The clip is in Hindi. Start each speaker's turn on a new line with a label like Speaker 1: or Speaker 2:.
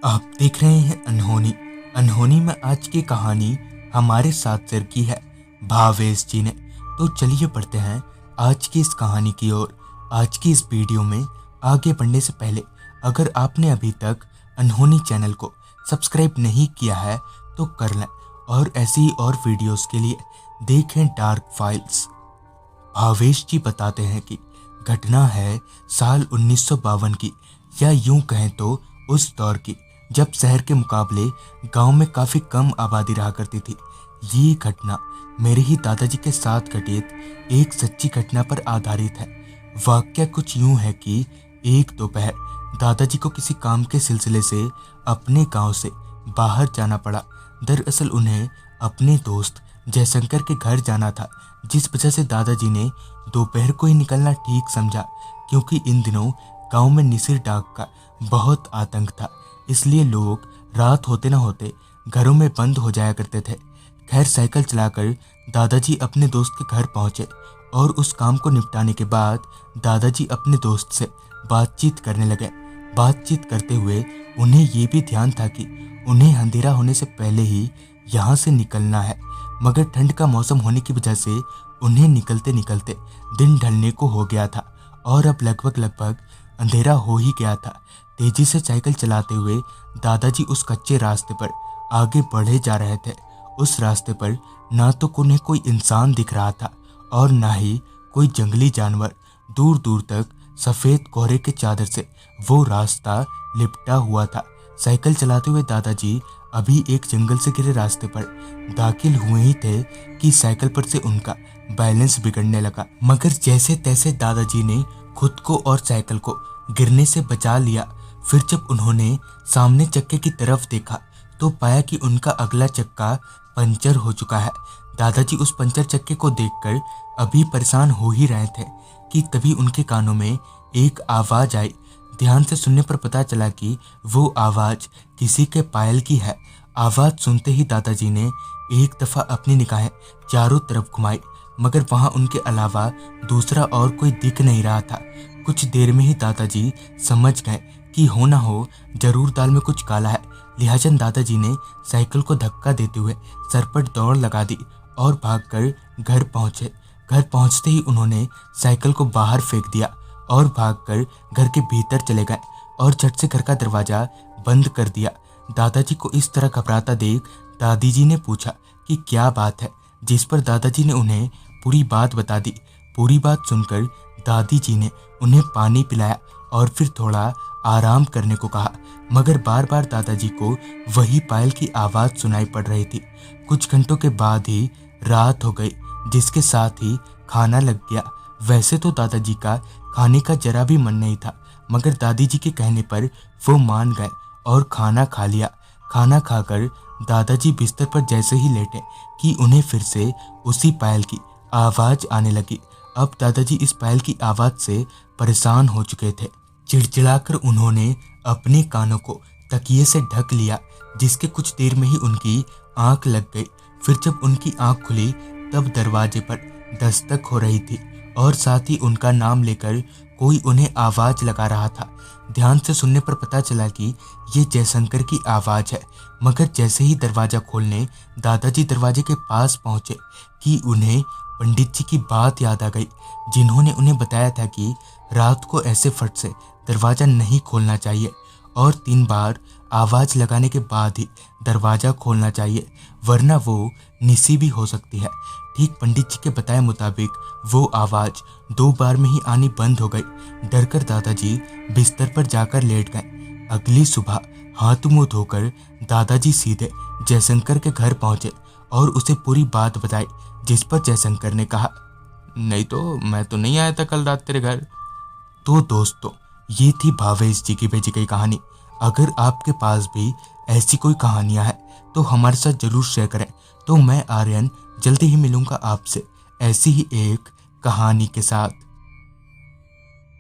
Speaker 1: आप देख रहे हैं अनहोनी। अनहोनी में आज की कहानी हमारे साथ शेयर की है भावेश जी ने। तो चलिए पढ़ते हैं आज की इस कहानी की ओर। आज की इस वीडियो में आगे बढ़ने से पहले अगर आपने अभी तक अनहोनी चैनल को सब्सक्राइब नहीं किया है तो कर लें और ऐसी ही और वीडियोस के लिए देखें डार्क फाइल्स। भावेश जी बताते हैं कि घटना है साल 1952 की, या यूं कहें तो उस दौर की, जब शहर के मुकाबले गांव में काफ़ी कम आबादी रहा करती थी। ये घटना मेरे ही दादाजी के साथ घटित एक सच्ची घटना पर आधारित है। वाकया कुछ यूं है कि एक दोपहर दादाजी को किसी काम के सिलसिले से अपने गांव से बाहर जाना पड़ा। दरअसल उन्हें अपने दोस्त जयशंकर के घर जाना था, जिस वजह से दादाजी ने दोपहर को ही निकलना ठीक समझा, क्योंकि इन दिनों गांव में निसिर डाक का बहुत आतंक था। इसलिए लोग रात होते न होते घरों में बंद हो जाया करते थे। खैर, साइकिल चलाकर दादाजी अपने दोस्त के घर पहुंचे और उस काम को निपटाने के बाद दादाजी अपने दोस्त से बातचीत करने लगे। बातचीत करते हुए उन्हें ये भी ध्यान था कि उन्हें अंधेरा होने से पहले ही यहाँ से निकलना है, मगर ठंड का मौसम होने की वजह से उन्हें निकलते निकलते दिन ढलने को हो गया था और अब लगभग अंधेरा हो ही गया था। तेजी से साइकिल चलाते हुए दादाजी उस कच्चे रास्ते पर आगे बढ़े जा रहे थे। उस रास्ते पर ना तो उन्हें कोई इंसान दिख रहा था और ना ही कोई जंगली जानवर। दूर दूर तक सफ़ेद कोहरे के चादर से वो रास्ता लिपटा हुआ था। साइकिल चलाते हुए दादाजी अभी एक जंगल से घिरे रास्ते पर दाखिल हुए ही थे कि साइकिल पर से उनका बैलेंस बिगड़ने लगा, मगर जैसे तैसे दादाजी ने खुद को और साइकिल को गिरने से बचा लिया। फिर जब उन्होंने सामने चक्के की तरफ देखा तो पाया कि उनका अगला चक्का पंचर हो चुका है। दादाजी उस पंचर चक्के को देखकर अभी परेशान हो ही रहे थे कि तभी उनके कानों में एक आवाज़ आई। ध्यान से सुनने पर पता चला कि वो आवाज़ किसी के पायल की है। आवाज़ सुनते ही दादाजी ने एक दफ़ा अपनी निगाहें चारों तरफ घुमाई, मगर वहाँ उनके अलावा दूसरा और कोई दिख नहीं रहा था। कुछ देर में ही दादाजी समझ गए कि हो ना हो जरूर दाल में कुछ काला है। लिहाजा दादाजी ने साइकिल को धक्का देते हुए सर पर दौड़ लगा दी और भागकर घर पहुंचे। घर पहुंचते ही उन्होंने साइकिल को बाहर फेंक दिया और भागकर घर के भीतर चले गए और झट से घर का दरवाज़ा बंद कर दिया। दादाजी को इस तरह घबराता देख दादी जी ने पूछा कि क्या बात है, जिस पर दादाजी ने उन्हें पूरी बात बता दी। पूरी बात सुनकर दादी जी ने उन्हें पानी पिलाया और फिर थोड़ा आराम करने को कहा, मगर बार बार दादाजी को वही पायल की आवाज़ सुनाई पड़ रही थी। कुछ घंटों के बाद ही रात हो गई, जिसके साथ ही खाना लग गया। वैसे तो दादाजी का खाने का जरा भी मन नहीं था, मगर दादी जी के कहने पर वो मान गए और खाना खा लिया। खाना खाकर दादाजी बिस्तर पर जैसे ही लेटे कि उन्हें फिर से उसी पायल की आवाज़ आने लगी। अब दादाजी इस पायल की आवाज़ से परेशान हो चुके थे। चिड़चिड़ाकर उन्होंने अपने कानों को तकिए से ढक लिया, जिसके कुछ देर में ही उनकी आंख लग गई। फिर जब उनकी आंख खुली तब दरवाजे पर दस्तक हो रही थी और साथ ही उनका नाम लेकर कोई उन्हें आवाज़ लगा रहा था। ध्यान से सुनने पर पता चला कि ये जयशंकर की आवाज़ है, मगर जैसे ही दरवाज़ा खोलने दादाजी दरवाजे के पास पहुँचे कि उन्हें पंडित जी की बात याद आ गई, जिन्होंने उन्हें बताया था कि रात को ऐसे फट से दरवाज़ा नहीं खोलना चाहिए और 3 बार आवाज़ लगाने के बाद ही दरवाज़ा खोलना चाहिए, वरना वो निसी भी हो सकती है। ठीक पंडित जी के बताए मुताबिक वो आवाज़ 2 बार में ही आनी बंद हो गई। डरकर दादाजी बिस्तर पर जाकर लेट गए। अगली सुबह हाथ मुंह धोकर दादाजी सीधे जयशंकर के घर पहुंचे और उसे पूरी बात बताई, जिस पर जयशंकर ने कहा, नहीं तो मैं तो नहीं आया था कल रात तेरे घर। तो दोस्तों, ये थी भावेश जी की भेजी गई कहानी। अगर आपके पास भी ऐसी कोई कहानियां हैं तो हमारे साथ जरूर शेयर करें। तो मैं आर्यन जल्दी ही मिलूंगा आपसे ऐसी ही एक कहानी के साथ।